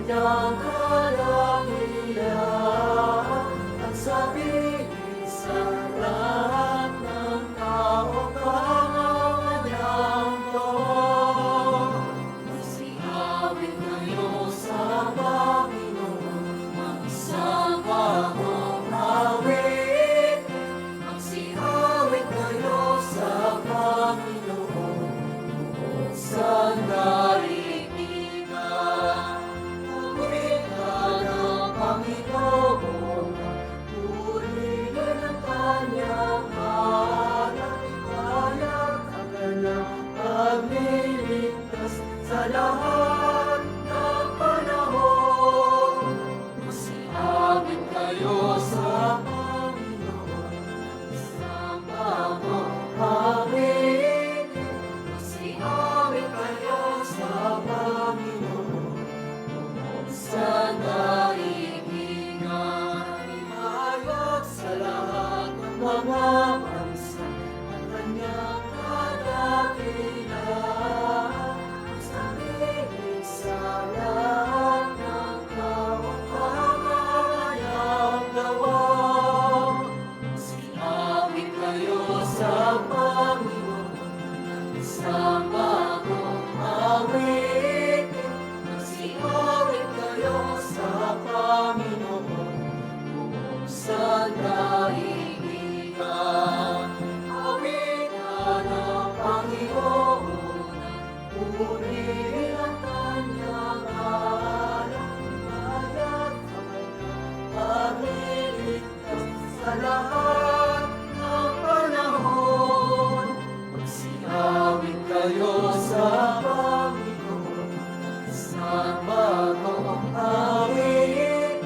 kanyang kadakilaan at sabihin sa lahat ng tao ang kanyang gawa. Magsihawin kayo sa Panginoon, mag-isang bagong awit. Magsihawin kayo sa Panginoon, bukod sa daigdigan. Purihan ang Panginoon, purihin ang kanyang hanap, ipayag ang kanyang pagliligtas sa lahat ng panahon. Magsihawin kayo sa Panginoon, isang bagong awit. Magsihawin kayo sa Panginoon, bukod sa daigdigan. Ipahayag sa lahat ng mga bansa ang kanyang kadakilaan. Sabihin sa lahat ng tao ang kanyang gawa. Magsihawin kayo sa Panginoon, isang bagong awit. Magsihawin kayo sa Panginoon, buong sa daigdigan. Awitan ang Panginoon, purihin ang kanyang hanap, ipayag ang kanyang pagliligtas sa lahat ng panahon. Magsihawin kayo sa Panginoon, isang bagong awit.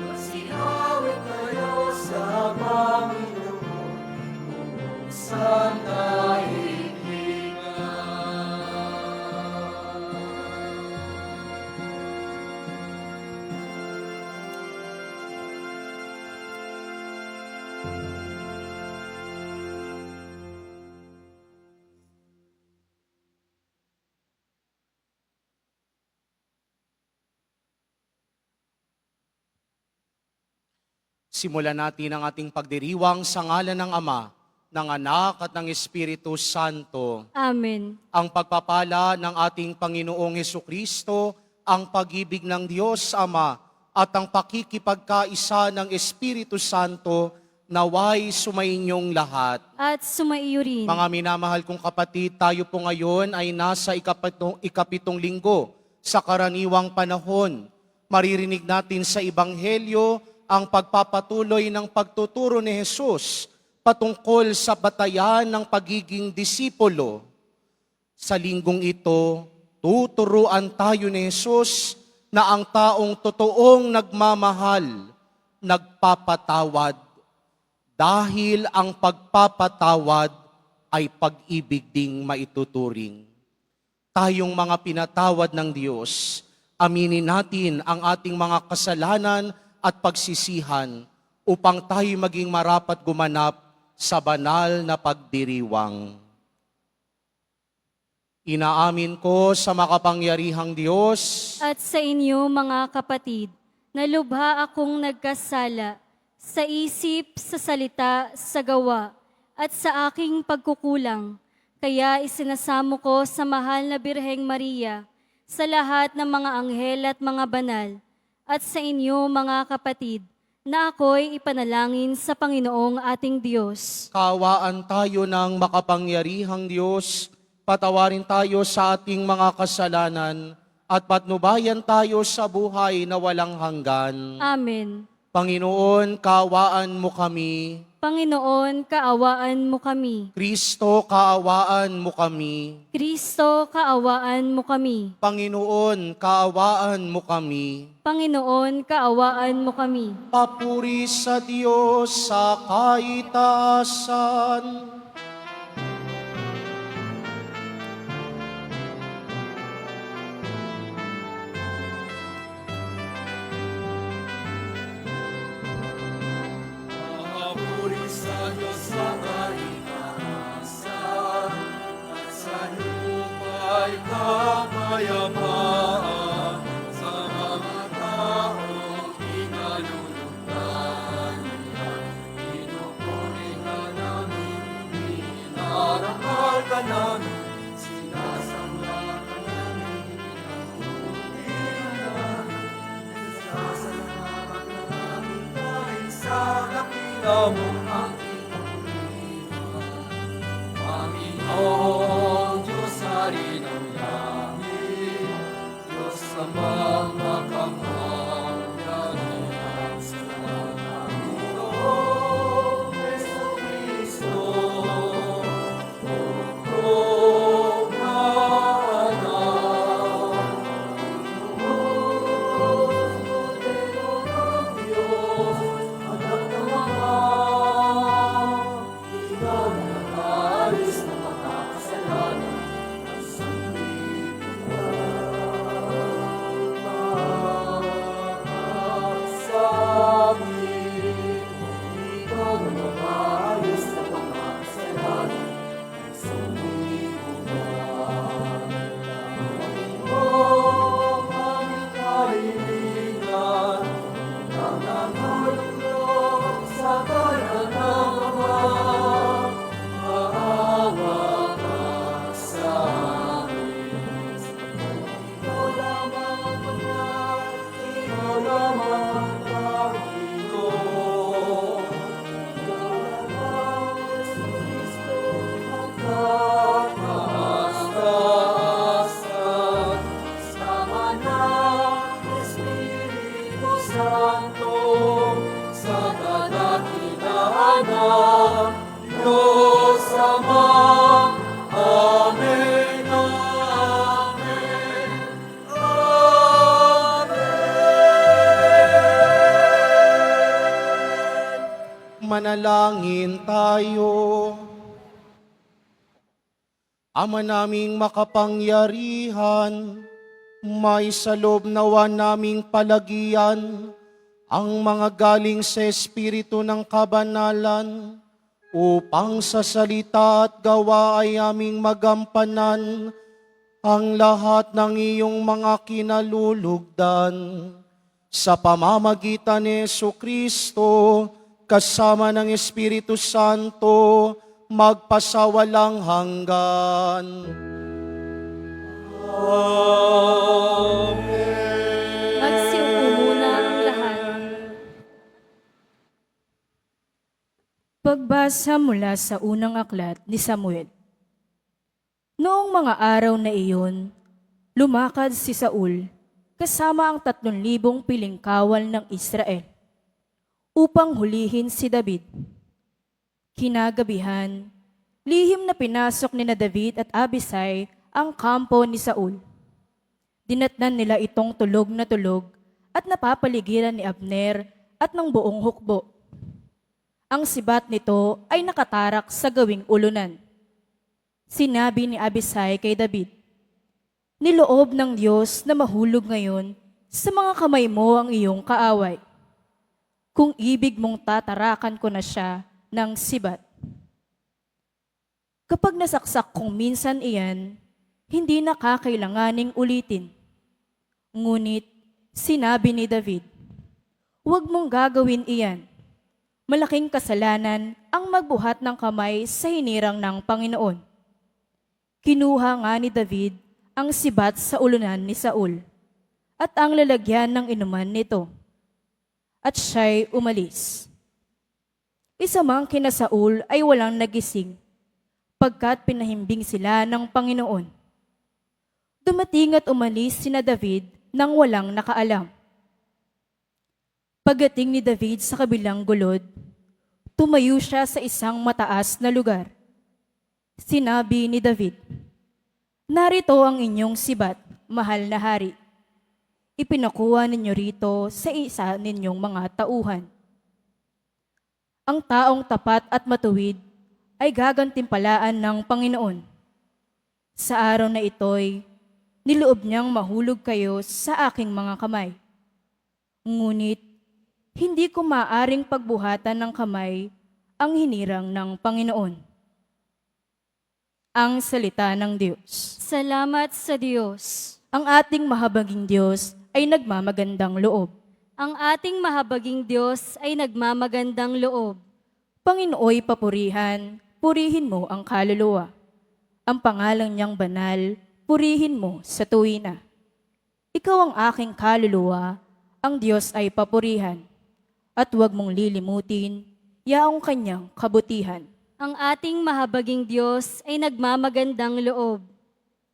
Magsihawin kayo sa Panginoon, buong sa daigdigan. Simulan natin ang ating pagdiriwang sa ngalan ng Ama, ng Anak at ng Espiritu Santo. Amen. Ang pagpapala ng ating Panginoong Hesukristo, ang pag-ibig ng Diyos Ama, at ang pakikipagkaisa ng Espiritu Santo, naway sumainyong lahat. At sumaiyo rin. Mga minamahal kong kapatid, tayo po ngayon ay nasa ikapitong linggo sa karaniwang panahon. Maririnig natin sa Ebanghelyo ang pagpapatuloy ng pagtuturo ni Jesus patungkol sa batayan ng pagiging disipulo. Sa linggong ito, tuturuan tayo ni Jesus na ang taong totoong nagmamahal, nagpapatawad, dahil ang pagpapatawad ay pag-ibig ding maituturing. Tayong mga pinatawad ng Diyos, aminin natin ang ating mga kasalanan at pagsisihan upang tayo maging marapat gumanap sa banal na pagdiriwang. Inaamin ko sa makapangyarihang Diyos At sa inyo mga kapatid, na lubha akong nagkasala sa isip, sa salita, sa gawa, at sa aking pagkukulang. Kaya isinasamo ko sa mahal na Birheng Maria, sa lahat ng mga anghel at mga banal, at sa inyo mga kapatid, na ako'y ipanalangin sa Panginoong ating Diyos. Kaawaan tayo ng makapangyarihang Diyos, patawarin tayo sa ating mga kasalanan, at patnubayan tayo sa buhay na walang hanggan. Amen. Panginoon, kaawaan mo kami. Panginoon, kaawaan mo kami. Kristo, kaawaan mo kami. Kristo, kaawaan mo kami. Panginoon, kaawaan mo kami. Panginoon, kaawaan mo kami. Papuri sa Diyos sa kaitaasan. Papuri sa Diyos sa kaitaasan, at sa lupa'y kapayapaan, sa mga damong aking kapurihan. Panginoong Diyos, Hari ng langit, Diyos amang makapangyarihan sa Panginoong Jesucristo. Tugtog na anak, Diyos, Cordero ng Diyos, anak ng Ama, ikaw na nag-aalis ng mga kasalanan ng sanlibutan. Sa amin, ikaw na nag-aalis ng mga kasalanan ng sanlibutan. Panginoong aming kaibigan, ikaw na nalulok sa kanan ng Ama. Maawa ka sa amin. Ikaw lamang ang banal, ikaw lamang ang Panginoon. Ikaw lamang, Jesucristo, ang kataas-taasan. Sama ng Espiritu Santo, sa kadakilaan ng Diyos Ama. Amen, amen, amen. Manalangin tayo. Ama naming makapangyarihan, may sa loob nawa naming palagian ang mga galing sa Espiritu ng kabanalan, upang sa salita at gawa ay aming magampanan ang lahat ng iyong mga kinalulugdan. Sa pamamagitan ni Jesucristo, kasama ng Espiritu Santo, magpasawalang hanggan. Magsiupo muna ang lahat. Pagbasa mula sa unang aklat ni Samuel. Noong mga araw na iyon, lumakad si Saul kasama ang 3,000 pilingkawal ng Israel upang hulihin si David. Kinagabihan, lihim na pinasok ni David at Abisai ang kampo ni Saul. Dinatnan nila itong tulog na tulog at napapaligiran ni Abner at ng buong hukbo. Ang sibat nito ay nakatarak sa gawing ulunan. Sinabi ni Abisai kay David, "Niloob ng Diyos na mahulog ngayon sa mga kamay mo ang iyong kaaway. Kung ibig mong tatarakan ko na siya ng sibat. Kapag nasaksak kong minsan iyan, hindi na kakailanganing ulitin." Ngunit sinabi ni David, "Huwag mong gagawin iyan. Malaking kasalanan ang magbuhat ng kamay sa hinirang ng Panginoon." Kinuha nga ni David ang sibat sa ulunan ni Saul at ang lalagyan ng inuman nito, at siya'y umalis. Isa mang kina Saul ay walang nagising, pagkat pinahimbing sila ng Panginoon. Dumating at umalis sina David nang walang nakaalam. Pagdating ni David sa kabilang gulod, tumayo siya sa isang mataas na lugar. Sinabi ni David, "Narito ang inyong sibat, mahal na hari. Ipinakuha ninyo rito sa isa ninyong mga tauhan. Ang taong tapat at matuwid ay gagantimpalaan ng Panginoon. Sa araw na ito'y niloob niyang mahulog kayo sa aking mga kamay. Ngunit hindi ko maaring pagbuhatan ng kamay ang hinirang ng Panginoon." Ang salita ng Diyos. Salamat sa Diyos. Ang ating mahabaging Diyos ay nagmamagandang loob. Ang ating mahabaging Diyos ay nagmamagandang loob. Panginooy papurihan, purihin mo ang kaluluwa. Ang pangalan niyang banal, purihin mo sa tuwina. Ikaw ang aking kaluluwa, ang Diyos ay papurihan. At huwag mong lilimutin yaong kanyang kabutihan. Ang ating mahabaging Diyos ay nagmamagandang loob.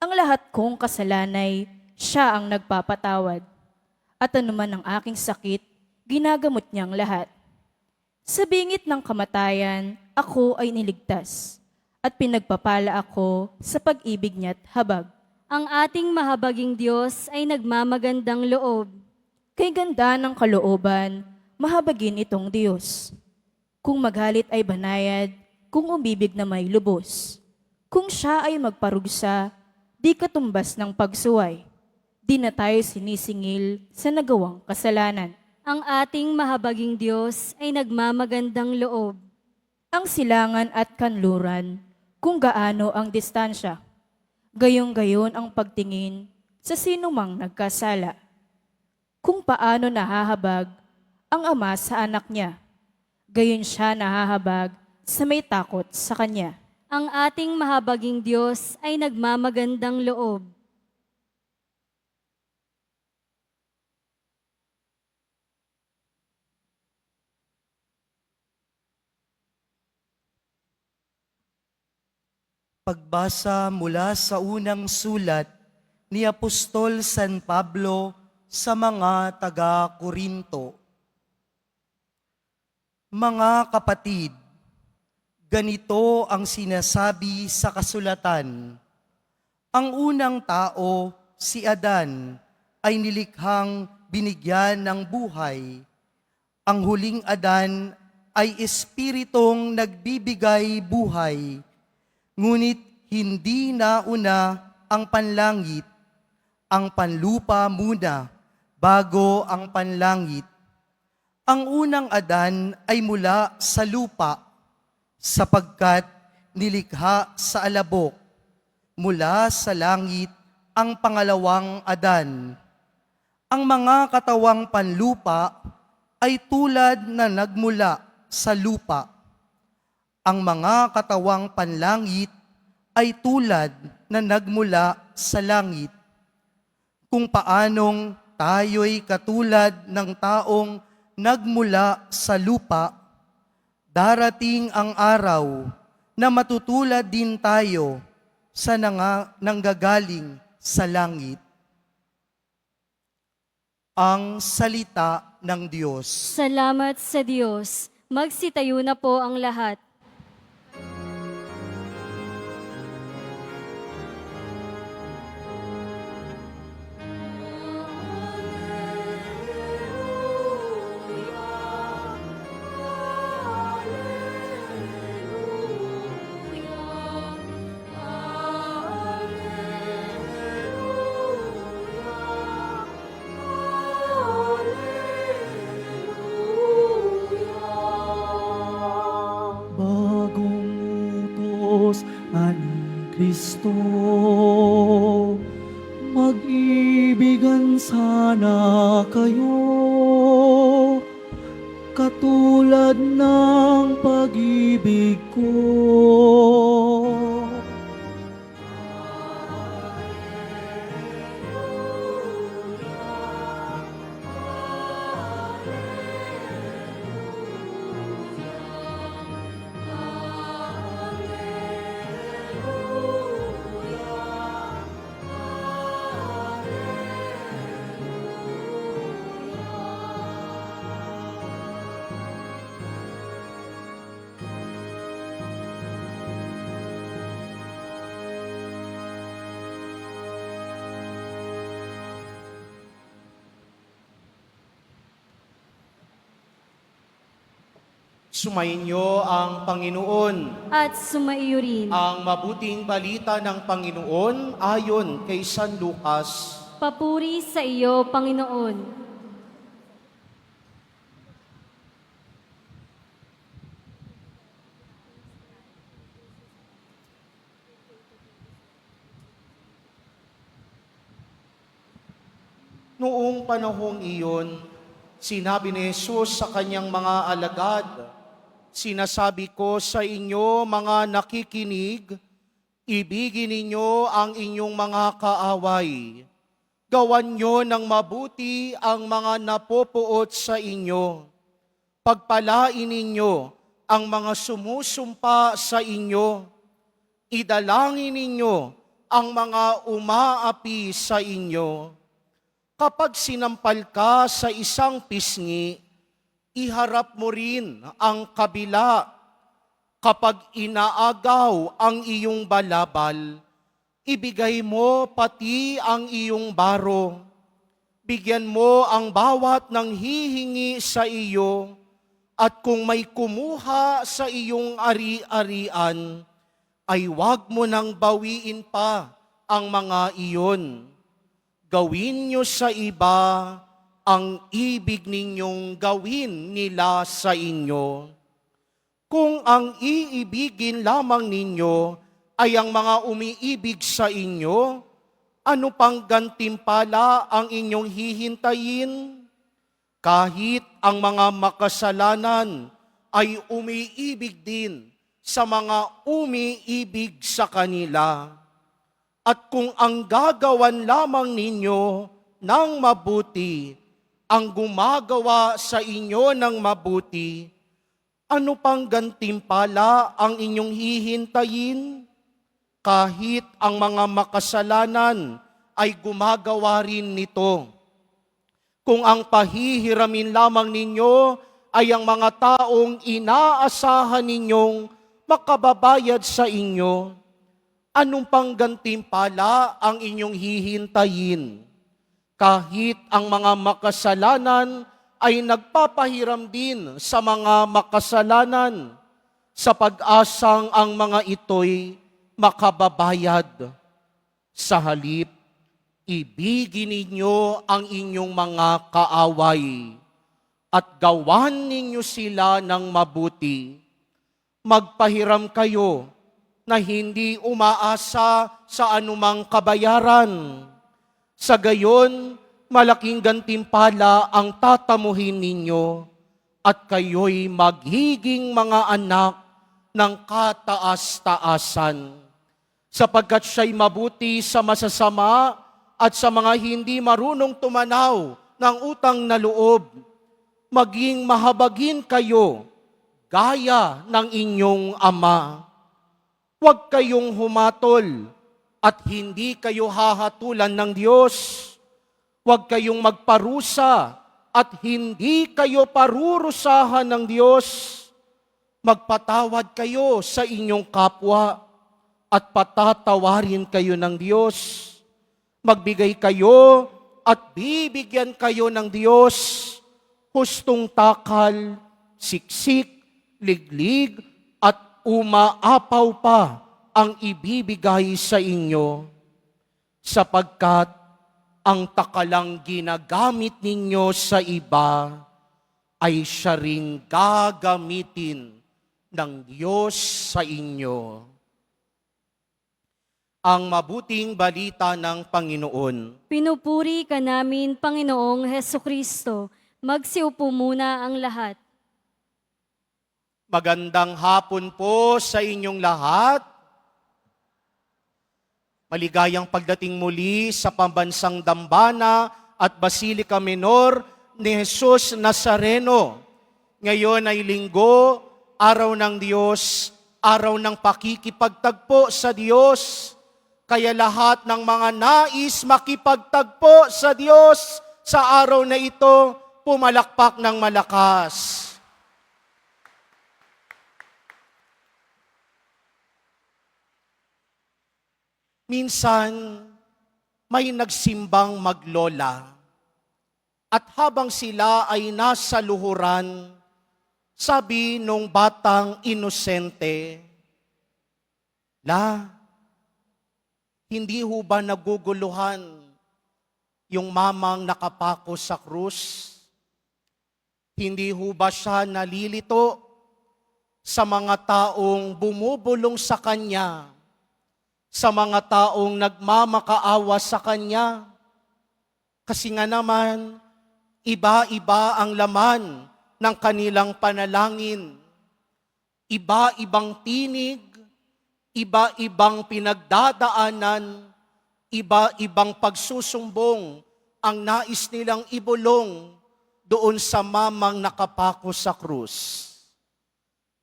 Ang lahat kong kasalanay, siya ang nagpapatawad. At anuman ang aking sakit, ginagamot niyang lahat. Sa bingit ng kamatayan, ako ay niligtas. At pinagpapala ako sa pag-ibig niya't habag. Ang ating mahabaging Diyos ay nagmamagandang loob. Kay ganda ng kalooban, mahabagin itong Diyos. Kung magalit ay banayad, kung umibig na may lubos. Kung siya ay magparugsa, di katumbas ng pagsuway. Di na tayo sinisingil sa nagawang kasalanan. Ang ating mahabaging Diyos ay nagmamagandang loob. Ang silangan at kanluran, kung gaano ang distansya. Gayong-gayon ang pagtingin sa sinumang nagkasala. Kung paano nahahabag ang ama sa anak niya, gayon siya nahahabag sa may takot sa kanya. Ang ating mahabaging Diyos ay nagmamagandang loob. Pagbasa mula sa unang sulat ni Apostol San Pablo sa mga taga-Korinto. Mga kapatid, ganito ang sinasabi sa kasulatan. Ang unang tao, si Adan, ay nilikhang binigyan ng buhay. Ang huling Adan ay espiritong nagbibigay buhay. Ngunit hindi nauna ang panlangit, ang panlupa muna, bago ang panlangit. Ang unang Adan ay mula sa lupa, sapagkat nilikha sa alabok. Mula sa langit ang pangalawang Adan. Ang mga katawang panlupa ay tulad na nagmula sa lupa. Ang mga katawang panlangit ay tulad na nagmula sa langit. Kung paanong tayo'y katulad ng taong nagmula sa lupa, darating ang araw na matutulad din tayo sa nanggagaling sa langit. Ang salita ng Diyos. Salamat sa Diyos. Magsitayo na po ang lahat. Bagong utos ani Kristo, mag-ibigan sana kayo, katulad ng pag-ibig ko. Sumainyo ang Panginoon. At sumaiyo rin. Ang mabuting balita ng Panginoon ayon kay San Lucas. Papuri sa iyo, Panginoon. Noong panahong iyon, sinabi ni Jesus sa kanyang mga alagad, "Sinasabi ko sa inyo, mga nakikinig, ibigin ninyo ang inyong mga kaaway. Gawan nyo ng mabuti ang mga napopuot sa inyo. Pagpalain ninyo ang mga sumusumpa sa inyo. Idalangin ninyo ang mga umaapi sa inyo. Kapag sinampal ka sa isang pisngi, iharap mo rin ang kabila. Kapag inaagaw ang iyong balabal, ibigay mo pati ang iyong baro. Bigyan mo ang bawat nang hihingi sa iyo, at kung may kumuha sa iyong ari-arian, ay huwag mo nang bawiin pa ang mga iyon. Gawin niyo sa iba ang ibig ninyong gawin nila sa inyo. Kung ang iibigin lamang ninyo ay ang mga umiibig sa inyo, ano pang gantimpala ang inyong hihintayin? Kahit ang mga makasalanan ay umiibig din sa mga umiibig sa kanila. At kung ang gagawan lamang ninyo ng mabuti, ang gumagawa sa inyo ng mabuti, ano pang gantimpala ang inyong hihintayin? Kahit ang mga makasalanan ay gumagawa rin nito. Kung ang pahihiramin lamang ninyo ay ang mga taong inaasahan ninyong makababayad sa inyo, anong pang gantimpala ang inyong hihintayin? Kahit ang mga makasalanan ay nagpapahiram din sa mga makasalanan, sa pag-asang ang mga ito'y makababayad. Sa halip, ibigin ninyo ang inyong mga kaaway at gawan ninyo sila ng mabuti. Magpahiram kayo na hindi umaasa sa anumang kabayaran. Sa gayon, malaking gantimpala ang tatamuhin ninyo at kayo'y magiging mga anak ng kataas-taasan. Sapagkat siya'y mabuti sa masasama at sa mga hindi marunong tumanaw ng utang na loob. Maging mahabagin kayo gaya ng inyong Ama. Huwag kayong humatol at hindi kayo hahatulan ng Diyos. Huwag kayong magparusa at hindi kayo parurusahan ng Diyos. Magpatawad kayo sa inyong kapwa at patatawarin kayo ng Diyos. Magbigay kayo at bibigyan kayo ng Diyos. Hustong takal, siksik, liglig, at umaapaw pa ang ibibigay sa inyo. Sapagkat ang takalang ginagamit ninyo sa iba ay siya ring gagamitin ng Diyos sa inyo. Ang mabuting balita ng Panginoon. Pinupuri ka namin, Panginoong Hesukristo. Magsiupo muna ang lahat. Magandang hapon po sa inyong lahat. Maligayang pagdating muli sa pambansang dambana at Basilika Menor ni Jesus Nazareno. Ngayon ay linggo, araw ng Diyos, araw ng pakikipagtagpo sa Diyos. Kaya lahat ng mga nais makipagtagpo sa Diyos sa araw na ito, pumalakpak ng malakas. Minsan, may nagsimbang maglola at habang sila ay nasa luhuran, sabi nung batang inosente, La, hindi ho ba naguguluhan yung mamang nakapako sa krus? Hindi ho ba siya nalilito sa mga taong bumubulong sa Kanya, sa mga taong nagmamakaawa sa Kanya? Kasi nga naman, iba-iba ang laman ng kanilang panalangin. Iba-ibang tinig, iba-ibang pinagdadaanan, iba-ibang pagsusumbong ang nais nilang ibulong doon sa mamang nakapako sa krus.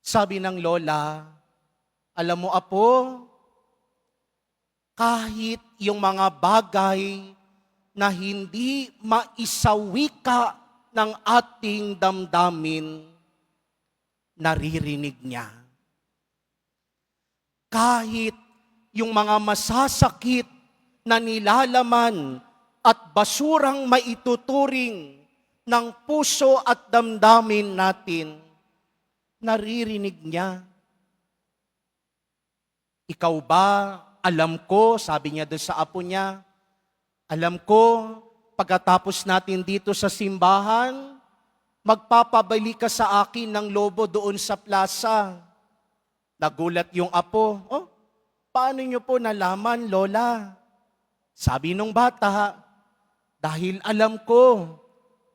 Sabi ng lola, alam mo apo, kahit yung mga bagay na hindi maisawika ng ating damdamin, naririnig niya. Kahit yung mga masasakit na nilalaman at basurang maituturing ng puso at damdamin natin, naririnig niya. Ikaw ba, alam ko, sabi niya doon sa apo niya, alam ko, pagkatapos natin dito sa simbahan, magpapabalik ka sa akin ng lobo doon sa plaza. Nagulat yung apo, oh, paano niyo po nalaman, lola? Sabi nung bata, dahil alam ko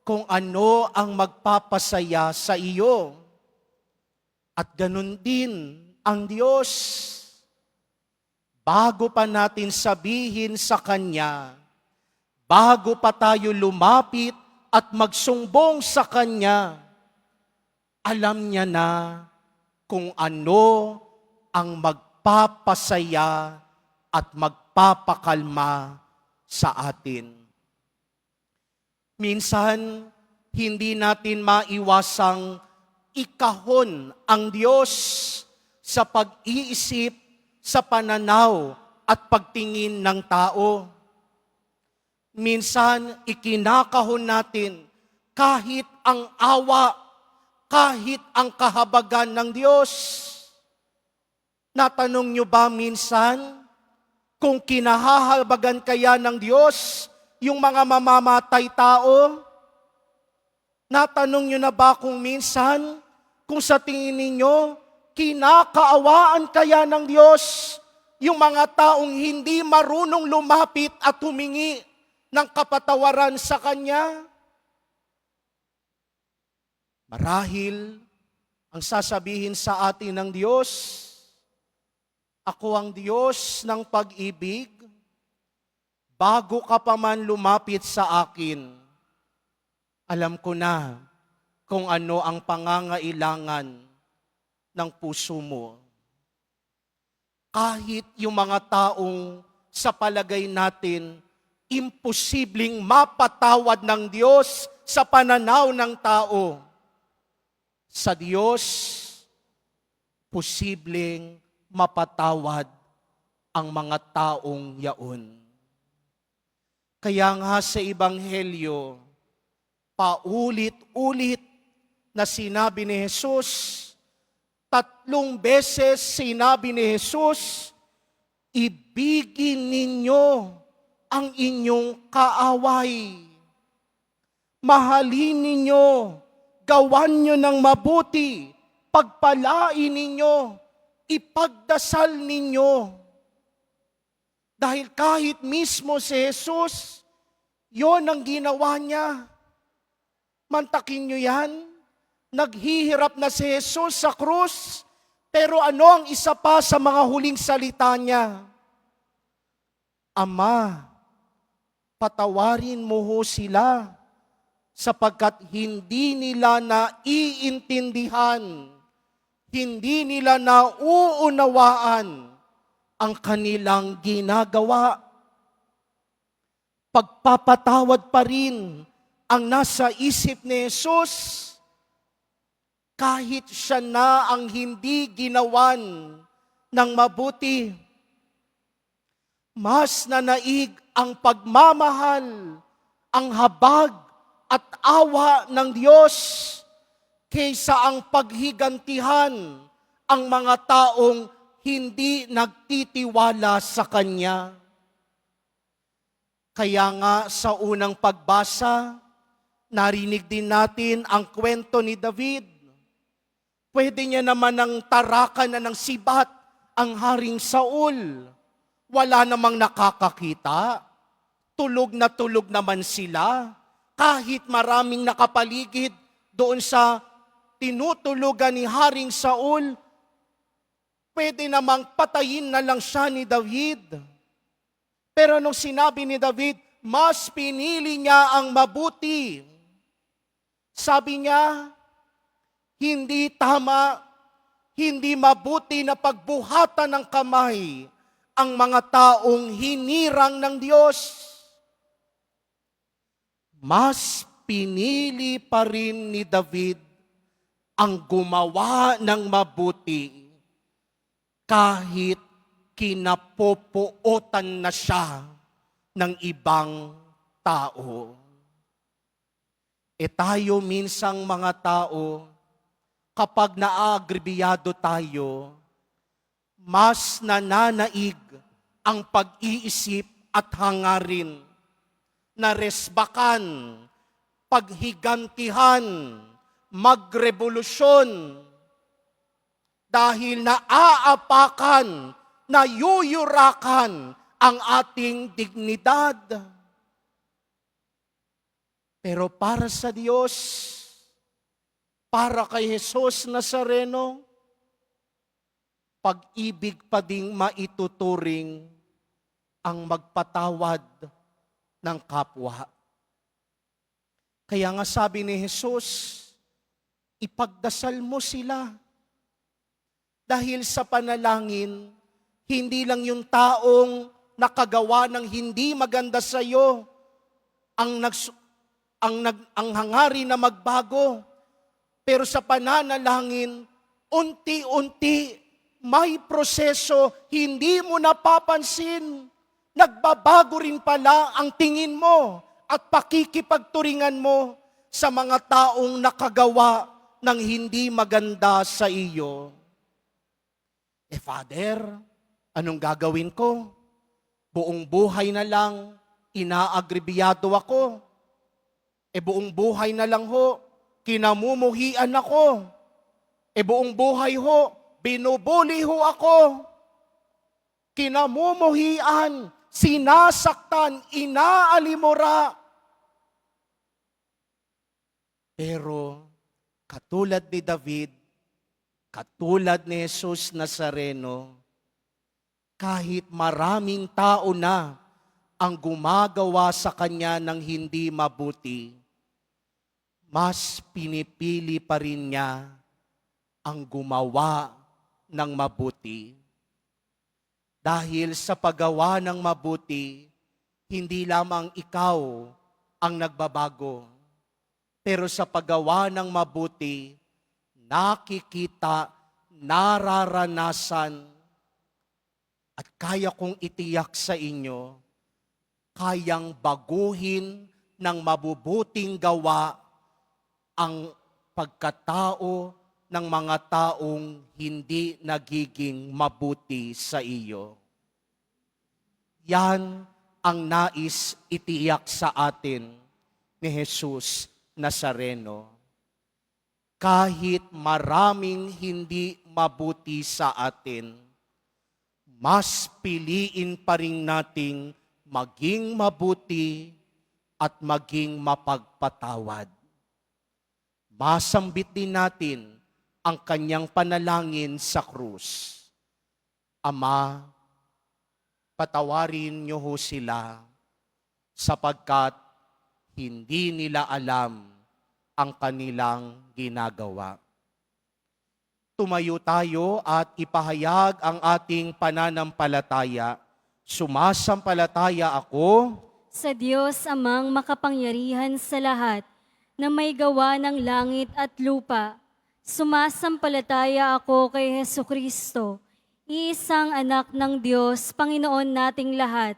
kung ano ang magpapasaya sa iyo. At ganun din ang Diyos. Bago pa natin sabihin sa Kanya, bago pa tayo lumapit at magsumbong sa Kanya, alam niya na kung ano ang magpapasaya at magpapakalma sa atin. Minsan, hindi natin maiwasang ikahon ang Diyos sa pag-iisip, sa pananaw at pagtingin ng tao. Minsan, ikinakahon natin kahit ang awa, kahit ang kahabagan ng Diyos. Natanong nyo ba minsan kung kinahahabagan kaya ng Diyos yung mga mamamatay tao? Natanong nyo na ba kung minsan kung sa tingin ninyo kinakaawaan kaya ng Diyos yung mga taong hindi marunong lumapit at humingi ng kapatawaran sa Kanya? Marahil, ang sasabihin sa atin ng Diyos, ako ang Diyos ng pag-ibig, bago ka pa man lumapit sa akin, alam ko na kung ano ang pangangailangan ng puso mo. Kahit yung mga taong sa palagay natin, imposibleng mapatawad ng Diyos sa pananaw ng tao. Sa Diyos, posibleng mapatawad ang mga taong yaon. Kaya nga sa Ebanghelyo, paulit-ulit na sinabi ni Jesus, 3 beses sinabi ni Jesus, ibigin ninyo ang inyong kaaway. Mahalin ninyo, gawan nyo ng mabuti, pagpalain ninyo, ipagdasal ninyo. Dahil kahit mismo si Jesus, yon ang ginawa niya. Mantakin nyo yan. Naghihirap na si Jesus sa krus, pero ano ang isa pa sa mga huling salita niya? Ama, patawarin mo ho sila sapagkat hindi nila naiintindihan, hindi nila nauunawaan ang kanilang ginagawa. Pagpapatawad pa rin ang nasa isip ni Jesus, kahit siya na ang hindi ginawan ng mabuti. Mas nanaig ang pagmamahal, ang habag at awa ng Diyos kaysa ang paghigantihan ang mga taong hindi nagtitiwala sa Kanya. Kaya nga sa unang pagbasa, narinig din natin ang kwento ni David. Pwede niya naman ng tarakan na ng sibat ang Haring Saul. Wala namang nakakakita. Tulog naman sila. Kahit maraming nakapaligid doon sa tinutulugan ni Haring Saul, pwede namang patayin na lang siya ni David. Pero nung sinabi ni David, mas pinili niya ang mabuti. Sabi niya, hindi tama hindi mabuti na pagbuhatan ng kamay ang mga taong hinirang ng Diyos. Mas pinili pa rin ni David ang gumawa ng mabuti kahit kinapopuotan na siya ng ibang tao. Tayo minsang mga tao, kapag naagribiyado tayo, mas nananaig ang pag-iisip at hangarin na resbakan, paghigantihan, magrevolusyon dahil naaapakan, nayuyurakan ang ating dignidad. Pero para sa Diyos, para kay Jesus Nazareno, pag-ibig pa ding maituturing ang magpatawad ng kapwa. Kaya nga sabi ni Jesus, ipagdasal mo sila. Dahil sa panalangin, hindi lang yung taong nakagawa ng hindi maganda sa iyo ang hangari na magbago. Pero sa pananalangin, unti-unti may proseso, hindi mo napapansin. Nagbabago rin pala ang tingin mo at pakikipagturingan mo sa mga taong nakagawa ng hindi maganda sa iyo. Father, anong gagawin ko? Buong buhay na lang, inaagribiyado ako. Buong buhay na lang ho, kinamumuhian ako. Buong buhay ho, binubuli ho ako. Kinamumuhian, sinasaktan, inaalimura. Pero katulad ni David, katulad ni Jesus Nazareno, kahit maraming tao na ang gumagawa sa kanya ng hindi mabuti, mas pinipili pa rin niya ang gumawa ng mabuti. Dahil sa paggawa ng mabuti, hindi lamang ikaw ang nagbabago, pero sa paggawa ng mabuti, nakikita, nararanasan, at kaya kong itiyak sa inyo, kayang baguhin ng mabubuting gawa ang pagkatao ng mga taong hindi nagiging mabuti sa iyo. Yan ang nais itiyak sa atin ni Jesus Nazareno. Kahit maraming hindi mabuti sa atin, mas piliin pa rin nating maging mabuti at maging mapagpatawad. Masambit din natin ang kanyang panalangin sa krus. Ama, patawarin niyo ho sila sapagkat hindi nila alam ang kanilang ginagawa. Tumayo tayo at ipahayag ang ating pananampalataya. Sumasampalataya ako Sa Diyos amang makapangyarihan sa lahat, na may gawa ng langit at lupa. Sumasampalataya ako kay Hesukristo, iisang anak ng Diyos, Panginoon nating lahat.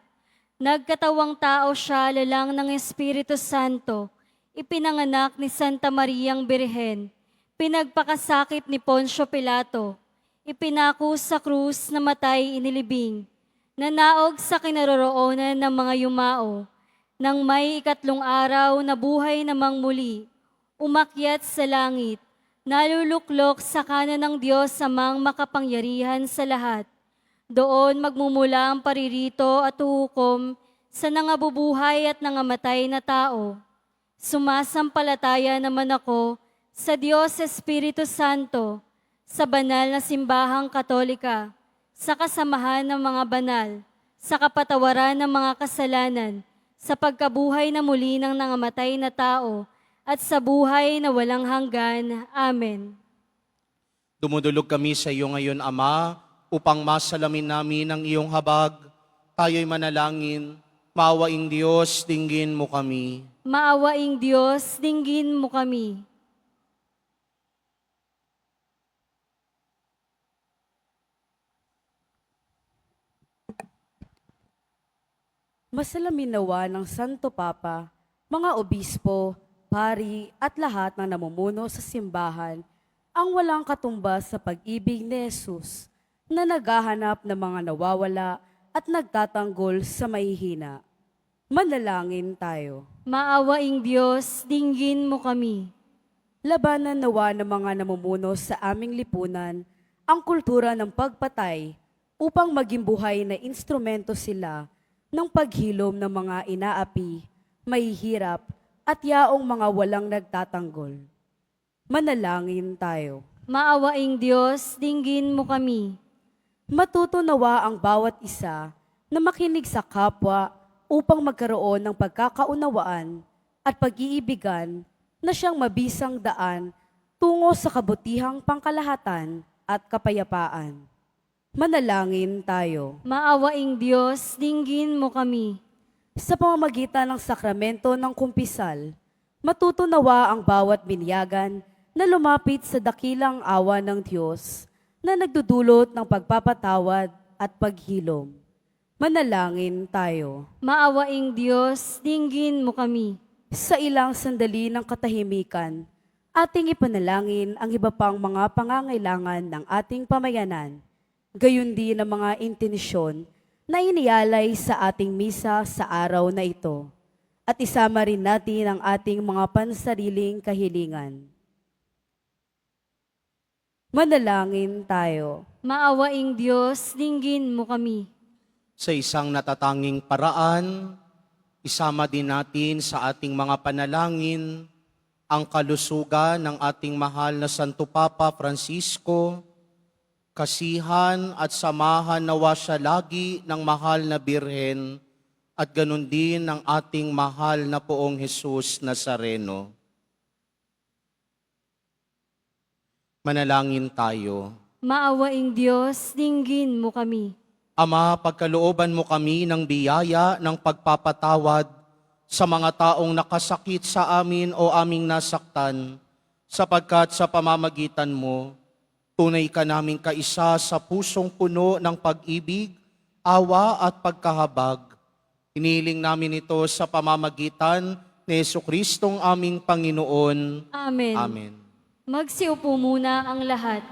Nagkatawang tao siya lalang ng Espiritu Santo, ipinanganak ni Santa Mariang Birhen, pinagpakasakit ni Poncio Pilato, ipinako sa krus na matay inilibing, nanaog sa kinaroroonan ng mga yumao, nang may ikatlong araw na buhay namang muli, umakyat sa langit, naluluklok sa kanan ng Diyos amang makapangyarihan sa lahat. Doon magmumula ang paririto at hukom sa nangabubuhay at nangamatay na tao. Sumasampalataya naman ako sa Diyos Espiritu Santo, sa banal na simbahang Katolika, sa kasamahan ng mga banal, sa kapatawaran ng mga kasalanan, sa pagkabuhay na muli ng nangamatay na tao, at sa buhay na walang hanggan. Amen. Dumudulog kami sa iyo ngayon, Ama, upang masalamin namin ang iyong habag. Tayo'y manalangin. Maawaing Diyos, dinggin mo kami. Maawaing Diyos, dinggin mo kami. Masalamin nawa ng Santo Papa, mga obispo, pari at lahat ng namumuno sa simbahan ang walang katumbas sa pag-ibig ni Jesus na naghahanap ng mga nawawala at nagtatanggol sa mahihina. Manalangin tayo. Maawaing Diyos, dinggin mo kami. Labanan nawa ng mga namumuno sa aming lipunan ang kultura ng pagpatay upang maging buhay na instrumento sila ng paghilom ng mga inaapi, mahihirap at yaong mga walang nagtatanggol. Manalangin tayo. Maawaing Diyos, dinggin mo kami. Matuto nawa ang bawat isa na makinig sa kapwa upang magkaroon ng pagkakaunawaan at pag-iibigan na siyang mabisang daan tungo sa kabutihang pangkalahatan at kapayapaan. Manalangin tayo. Maawaing Diyos, dinggin mo kami. Sa pamamagitan ng sakramento ng kumpisal, matuto nawa ang bawat binyagan na lumapit sa dakilang awa ng Diyos na nagdudulot ng pagpapatawad at paghilom. Manalangin tayo. Maawaing Diyos, dinggin mo kami. Sa ilang sandali ng katahimikan, ating ipanalangin ang iba pang mga pangangailangan ng ating pamayanan, gayon din ang mga intensyon na inialay sa ating misa sa araw na ito. At isama rin natin ang ating mga pansariling kahilingan. Manalangin tayo. Maawaing Diyos, dinggin mo kami. Sa isang natatanging paraan, isama din natin sa ating mga panalangin ang kalusugan ng ating mahal na Santo Papa Francisco, kasihan at samahan nawa siya lagi ng mahal na Birhen at ganun din ng ating mahal na Poong Jesus Nazareno. Manalangin tayo. Maawaing Diyos, dinggin mo kami. Ama, pagkalooban mo kami ng biyaya ng pagpapatawad sa mga taong nakasakit sa amin o aming nasaktan, sapagkat sa pamamagitan mo, tunay ka naming kaisa sa pusong puno ng pag-ibig, awa at pagkahabag. Iniling namin ito sa pamamagitan ni Jesucristong aming Panginoon. Amen. Amen. Magsiupo muna ang lahat.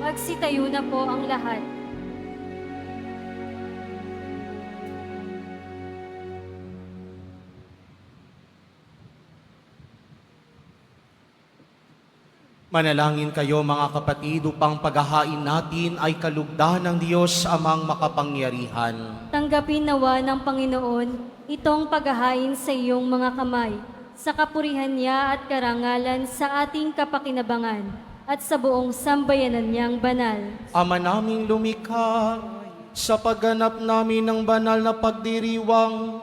Magsitayo na po ang lahat. Manalangin kayo mga kapatid upang paghahain natin ay kalugdan ng Diyos amang makapangyarihan. Tanggapin nawa ng Panginoon itong paghahain sa iyong mga kamay, sa kapurihan niya at karangalan sa ating kapakinabangan at sa buong sambayanan niyang banal. Ama naming lumikha, sa pagganap namin ng banal na pagdiriwang,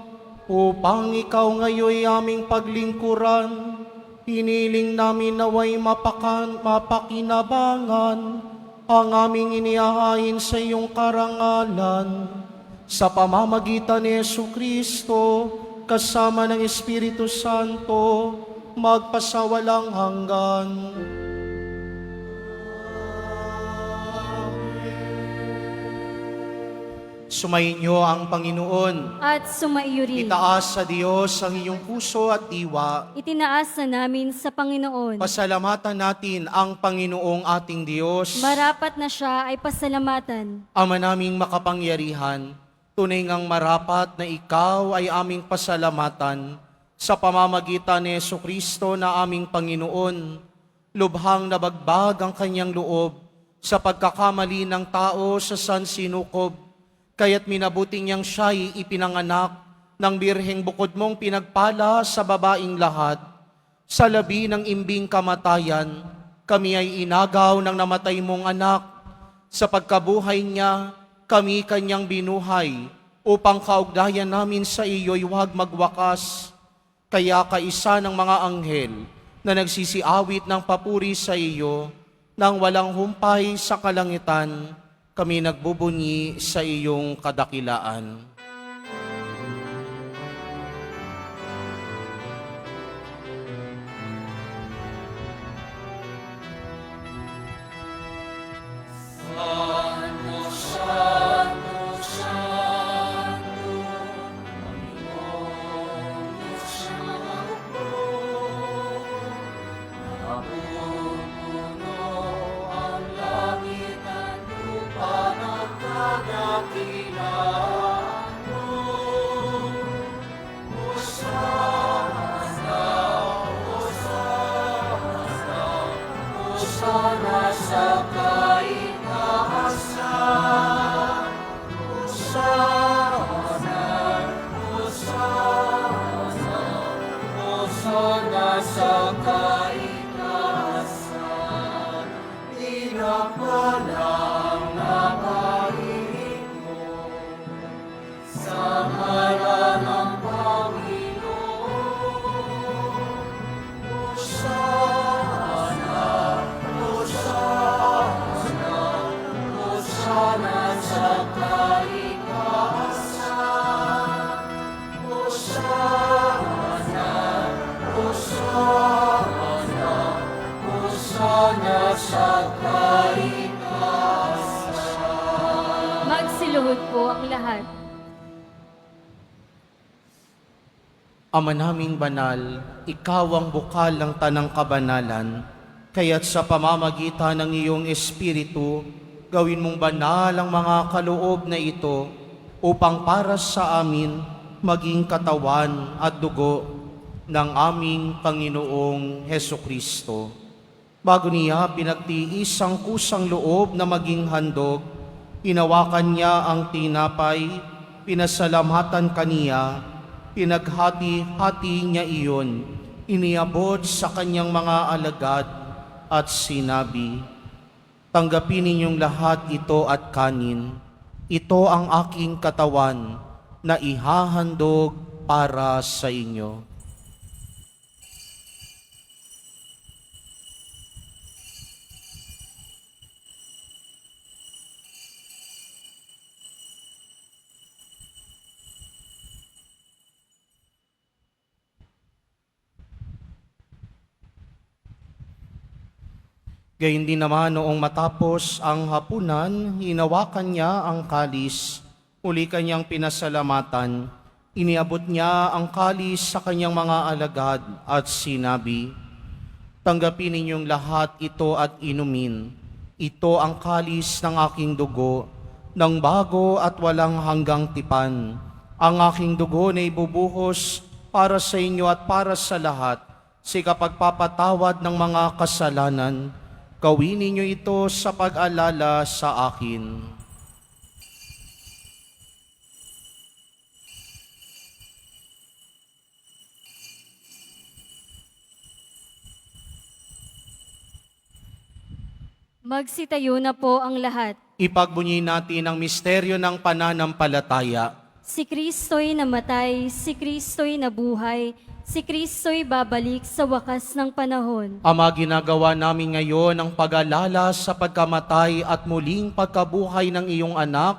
upang ikaw ngayoy aming paglingkuran, hiniling namin naway mapakinabangan ang aming inihahain sa iyong karangalan. Sa pamamagitan ni Jesucristo, kasama ng Espiritu Santo, magpasawalang hanggan. Sumainyo ang Panginoon. At sumaiyo rin. Itaas sa Diyos ang iyong puso at diwa. Itinaas na namin sa Panginoon. Pasalamatan natin ang Panginoong ating Diyos. Marapat na siya ay pasalamatan. Ama naming makapangyarihan, tunay ngang marapat na ikaw ay aming pasalamatan sa pamamagitan ni Jesucristo na aming Panginoon. Lubhang nabagbag ang kanyang loob sa pagkakamali ng tao sa sansinukob. Kaya't minabuti niyang siya'y ipinanganak ng birheng bukod mong pinagpala sa babaing lahat. Sa labi ng imbing kamatayan, kami ay inagaw ng namatay mong anak. Sa pagkabuhay niya, kami kanyang binuhay, upang kaugnayan namin sa iyo'y huwag magwakas. Kaya kaisa ng mga anghel na nagsisiawit ng papuri sa iyo, nang walang humpay sa kalangitan, kami nagbubunyi sa iyong kadakilaan. Magsiluhod po ang lahat. Ama naming banal, ikaw ang bukal ng tanang kabanalan, kaya't sa pamamagitan ng iyong Espiritu, gawin mong banal ang mga kaloob na ito, upang para sa amin maging katawan at dugo ng aming Panginoong Hesukristo. Bago niya pinagtiis ang kusang loob na maging handog, hinawakan niya ang tinapay, pinasalamatan kaniya, pinaghati-hati niya iyon, iniabot sa kanyang mga alagad at sinabi, "Tanggapin ninyong lahat ito at kanin. Ito ang aking katawan na ihahandog para sa inyo." Gayun din naman noong matapos ang hapunan, hinawakan niya ang kalis, uli kanyang pinasalamatan, iniabot niya ang kalis sa kanyang mga alagad at sinabi, "Tanggapin ninyong lahat ito at inumin. Ito ang kalis ng aking dugo, ng bago at walang hanggang tipan. Ang aking dugo na ibubuhos para sa inyo at para sa lahat, sa kapagpapatawad ng mga kasalanan. Gawin ninyo ito sa pag-alala sa akin. Magsitayo na po ang lahat. Ipagbunyi natin ang misteryo ng pananampalataya. Si Kristo'y namatay, si Kristo'y nabuhay, si Kristo'y babalik sa wakas ng panahon. Ama, ginagawa namin ngayon ang pag-alala sa pagkamatay at muling pagkabuhay ng iyong anak,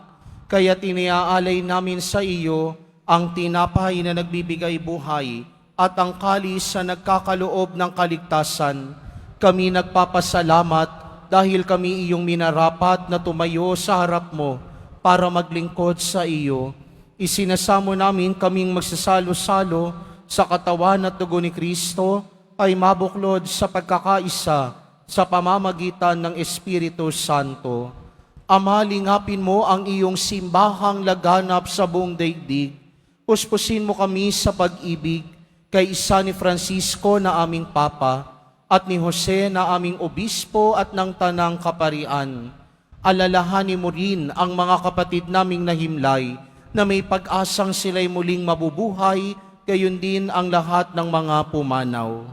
kaya tiniaalay namin sa iyo ang tinapay na nagbibigay buhay at ang kalis na nagkakaloob ng kaligtasan. Kami nagpapasalamat dahil kami iyong minarapat na tumayo sa harap mo para maglingkod sa iyo. Isinasamo namin kaming magsasalo-salo sa katawan at dugo ni Kristo ay mabuklod sa pagkakaisa sa pamamagitan ng Espiritu Santo. Ama, lingapin mo ang iyong simbahang laganap sa buong daigdig. Puspusin mo kami sa pag-ibig kay isa ni Francisco na aming Papa at ni Jose na aming obispo at ng Tanang Kaparian. Alalahanin mo rin ang mga kapatid naming nahimlay na may pag-asang sila'y muling mabubuhay, gayon din ang lahat ng mga pumanaw.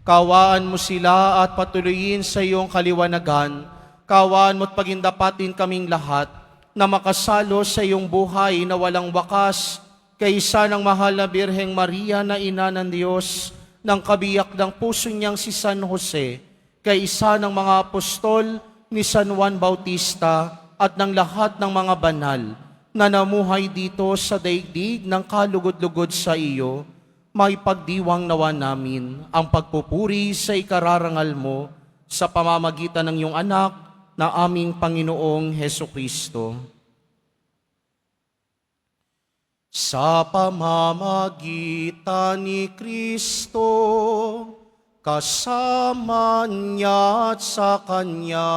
Kawaan mo sila at patuloyin sa iyong kaliwanagan. Kawaan mo't pagindapatin kaming lahat na makasalo sa iyong buhay na walang wakas, kaysa ng mahal na Birheng Maria na ina ng Diyos, ng kabiyak ng puso niyang si San Jose, kaysa ng mga apostol ni San Juan Bautista at ng lahat ng mga banal na namuhay dito sa daigdig ng kalugod-lugod sa iyo, may pagdiwang nawa namin ang pagpupuri sa ikararangal mo sa pamamagitan ng iyong anak na aming Panginoong Hesukristo. Sa pamamagitan ni Kristo, kasama niya at sa Kanya,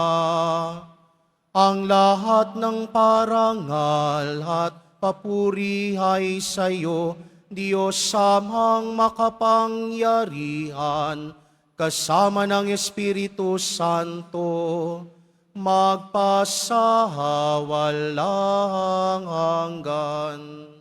ang lahat ng parangal at papuri ay sa iyo, Diyos samang makapangyarihan, kasama ng Espiritu Santo, magpasawalang hanggan.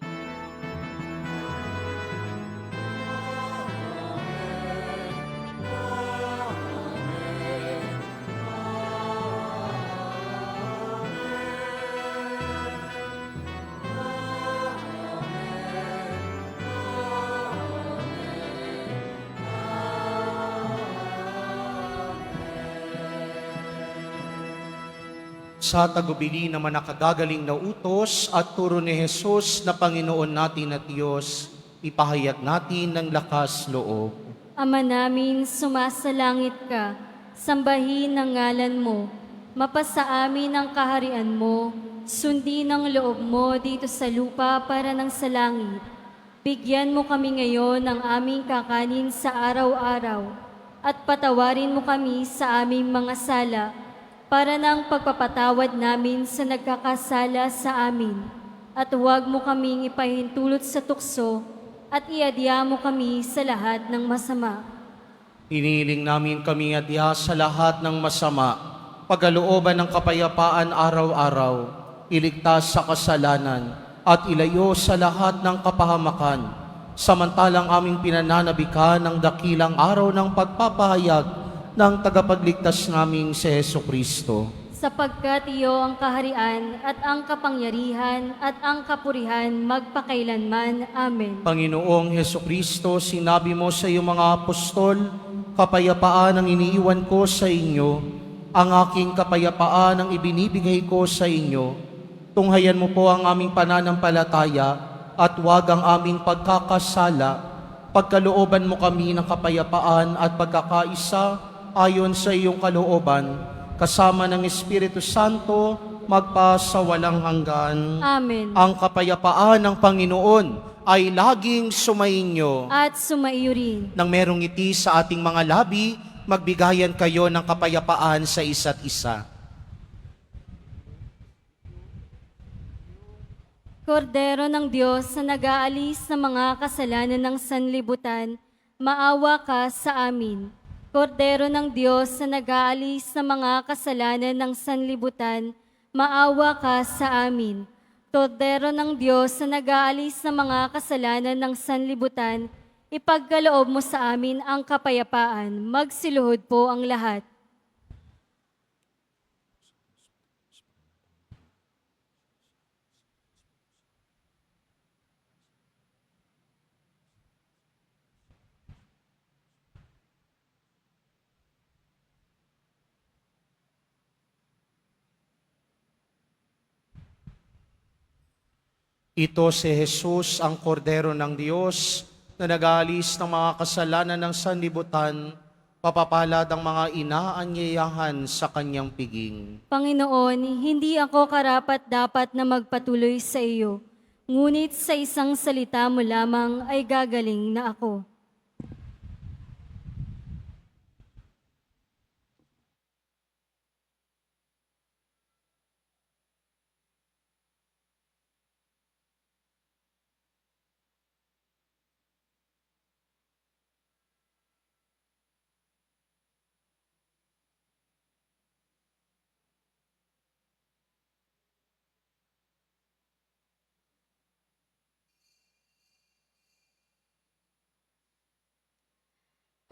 Sa tagubili naman nakagagaling na utos at turo ni Jesus na Panginoon natin at Diyos, ipahayag natin ng lakas loob. Ama namin, sumasalangit ka, sambahin ang ngalan mo, mapasa amin ang kaharian mo, sundin ang loob mo dito sa lupa para ng sa langit. Bigyan mo kami ngayon ng aming kakanin sa araw-araw, at patawarin mo kami sa aming mga sala, para ng pagpapatawad namin sa nagkakasala sa amin. At huwag mo kaming ipahintulot sa tukso at iadya mo kami sa lahat ng masama. Iniling namin kami adya sa lahat ng masama, pagkalooban ng kapayapaan araw-araw, iligtas sa kasalanan, at ilayo sa lahat ng kapahamakan, samantalang aming pinananabikan ng dakilang araw ng pagpapahayag ng tagapagligtas naming si Jesucristo. Sapagkat iyo ang kaharian at ang kapangyarihan at ang kapurihan magpakailanman. Amen. Panginoong Jesucristo, sinabi mo sa iyong mga apostol, kapayapaan ang iniiwan ko sa inyo, ang aking kapayapaan ang ibinibigay ko sa inyo. Tunghayan mo po ang aming pananampalataya at huwag ang aming pagkakasala. Pagkalooban mo kami ng kapayapaan at pagkakaisa ayon sa iyong kalooban, kasama ng Espiritu Santo, magpasawalang hanggan. Amen. Ang kapayapaan ng Panginoon ay laging sumainyo. at sumaiyo rin. Nang merong ngiti sa ating mga labi, magbigayan kayo ng kapayapaan sa isa't isa. Kordero ng Diyos na nag-aalis ng mga kasalanan ng sanlibutan, maawa ka sa amin. Kordero ng Diyos na nag-aalis ng mga kasalanan ng sanlibutan, maawa ka sa amin. Kordero ng Diyos na nag-aalis ng mga kasalanan ng sanlibutan, ipagkaloob mo sa amin ang kapayapaan. Magsiluhod po ang lahat. Ito si Jesus, ang kordero ng Diyos, na nag-aalis ng mga kasalanan ng sanlibutan, papapalad ang mga inaanyayahan sa kanyang piging. Panginoon, hindi ako karapat-dapat na magpatuloy sa iyo, ngunit sa isang salita mo lamang ay gagaling na ako.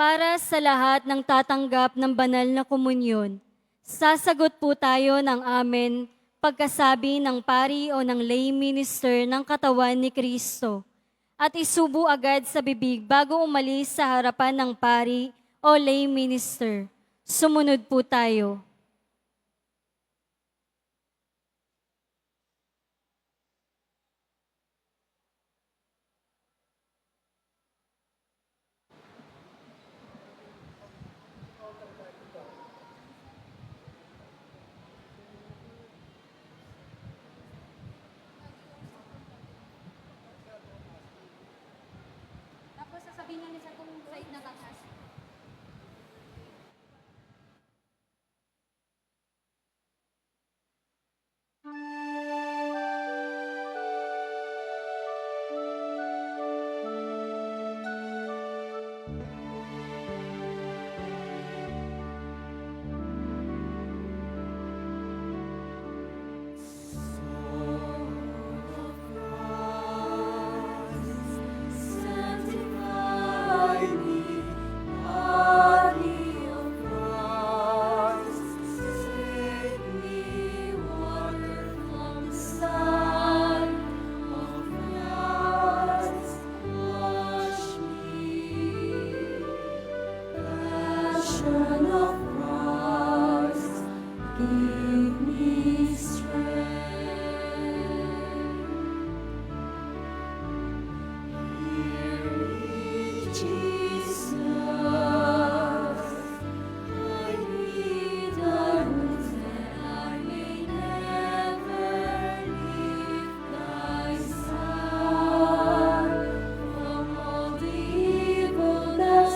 Para sa lahat ng tatanggap ng banal na komunyon, sasagot po tayo ng amen pagkasabi ng pari o ng lay minister ng katawan ni Kristo at isubo agad sa bibig bago umalis sa harapan ng pari o lay minister. Sumunod po tayo.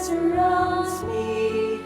Surrounds me,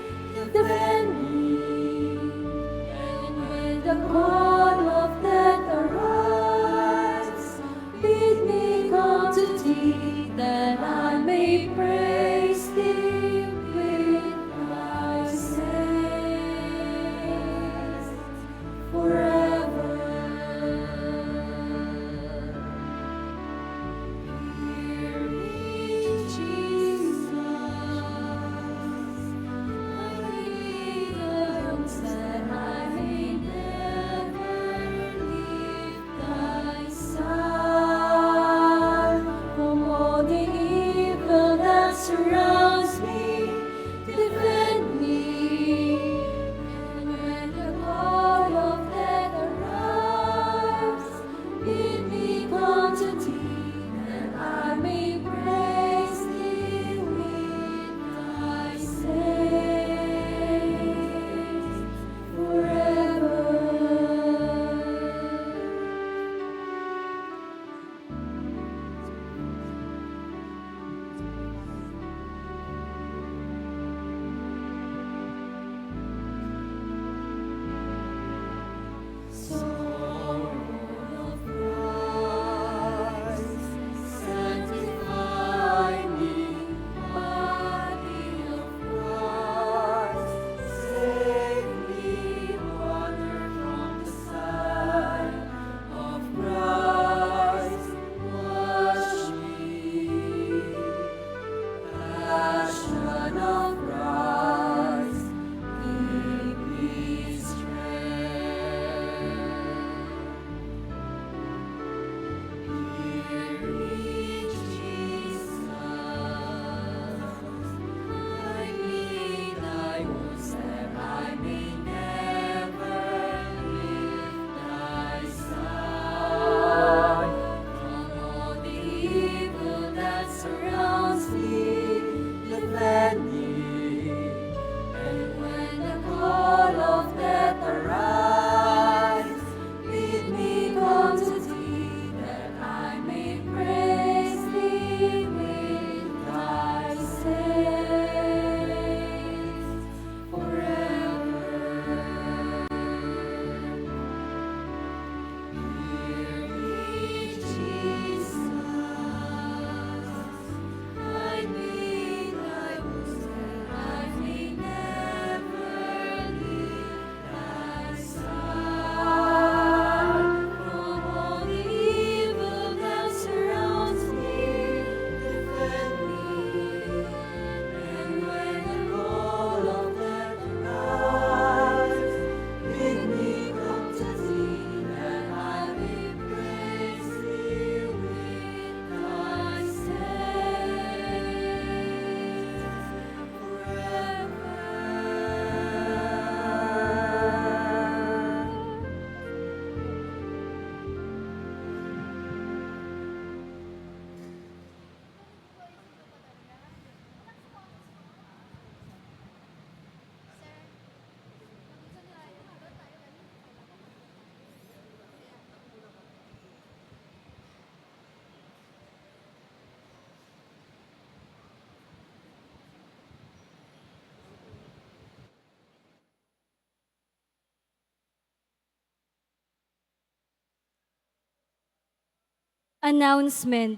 Announcement.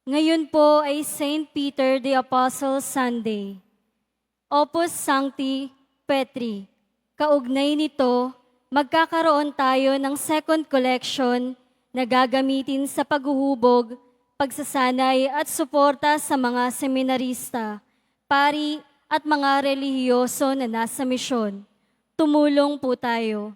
Ngayon po ay Saint Peter the Apostle Sunday. Opus Sancti Petri. Kaugnay nito, magkakaroon tayo ng second collection na gagamitin sa paghuhubog, pagsasanay at suporta sa mga seminarista, pari at mga relihiyoso na nasa misyon. Tumulong po tayo.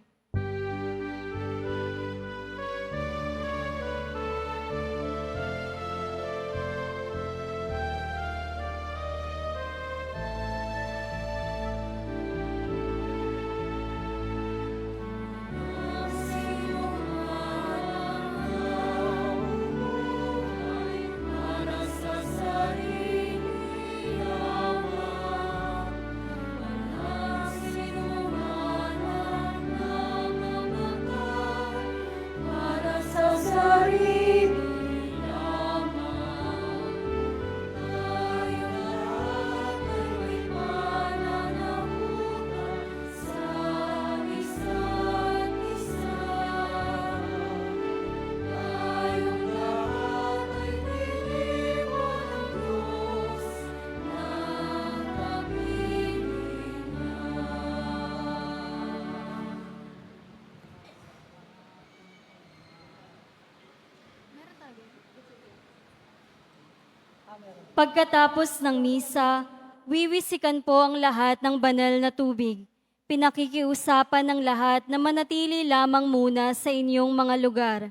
Para sa sarili lamang, walang sinuman ang namamatay. Para sa sarili lamang, tayo lahat ay may pananagutan sa isa't isa. Tayong lahat ay niliwan ng Diyos ng kapilingan. Pagkatapos ng misa, wiwisikan po ang lahat ng banal na tubig. Pinakikiusapan ng lahat na manatili lamang muna sa inyong mga lugar.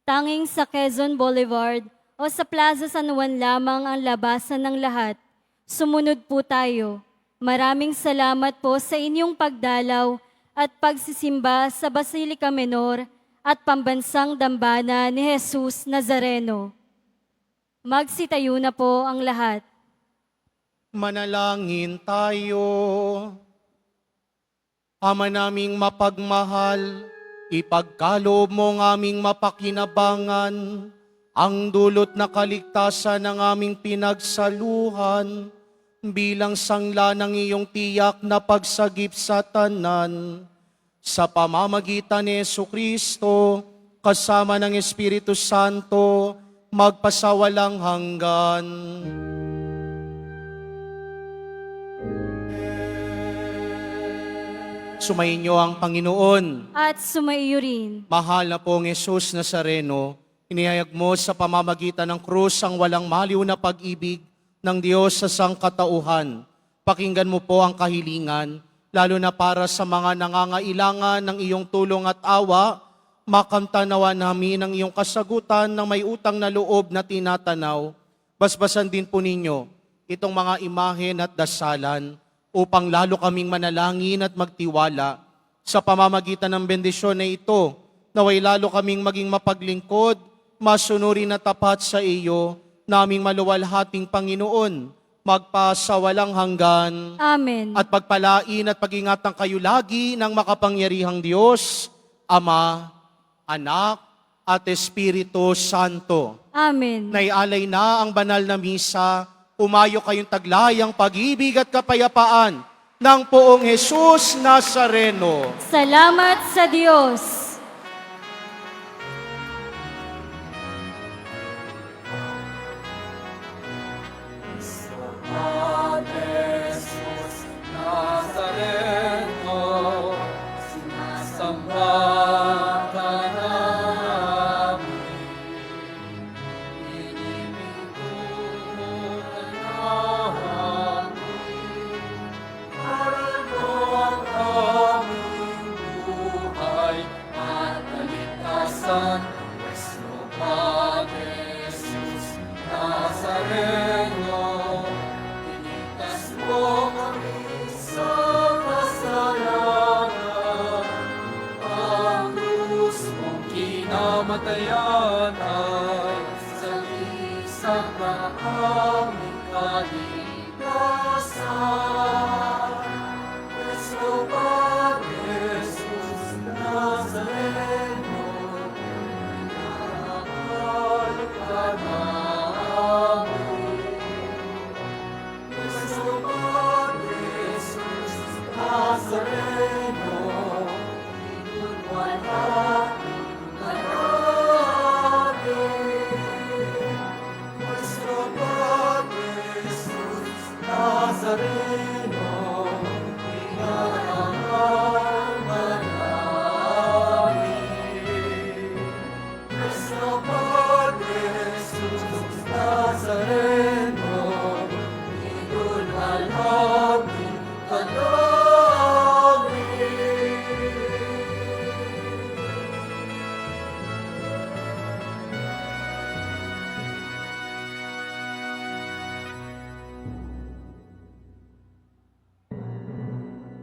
Tanging sa Quezon Boulevard o sa Plaza San Juan lamang ang labasan ng lahat. Sumunod po tayo. Maraming salamat po sa inyong pagdalaw at pagsisimba sa Basilica Menor at Pambansang Dambana ni Jesus Nazareno. Magsitayo na po ang lahat. Manalangin tayo. Ama naming mapagmahal, ipagkaloob mo ng aming mapakinabangan, ang dulot na kaligtasan ng aming pinagsaluhan, bilang sangla ng iyong tiyak na pagsagip sa tanan, sa pamamagitan ni Jesucristo, kasama ng Espiritu Santo, magpasawalang hanggan. Sumainyo ang Panginoon. At sumaiyo rin. Mahal na pong Jesus Nazareno, inihayag mo sa pamamagitan ng krus ang walang maliw na pag-ibig ng Diyos sa sangkatauhan. Pakinggan mo po ang kahilingan, lalo na para sa mga nangangailangan ng iyong tulong at awa, makamtanawa namin ang iyong kasagutan ng may utang na loob na tinatanaw. Basbasan din po ninyo itong mga imahen at dasalan upang lalo kaming manalangin at magtiwala sa pamamagitan ng bendisyon na ito, naway lalo kaming maging mapaglingkod, masunurin at tapat sa iyo, naming maluwalhating Panginoon, magpasawalang hanggan. Amen. At pagpalain at pag-ingatan kayo lagi ng makapangyarihang Diyos, Ama, Anak, at Espiritu Santo. Amen. Naialay na ang banal na misa, umayo kayong taglayang pag-ibig at kapayapaan ng poong Jesus Nazareno. Salamat sa Diyos. Padre Jesus Nazareno, sinasamba ka namin. Inibigulungan namin, para mo ang aming buhay at kaligtasan. Nuestro Padre Jesus Nazareno, iligtas mo kami sa kasalanan. Ang krus mong kinamatayan ay sagisag na aming kaligtasan. Nuestro Padre Jesus Nazareno, minamahal ka namin. Nuestro Padre Jesus Nazareno, inulwalhating ka namin. Nazaret.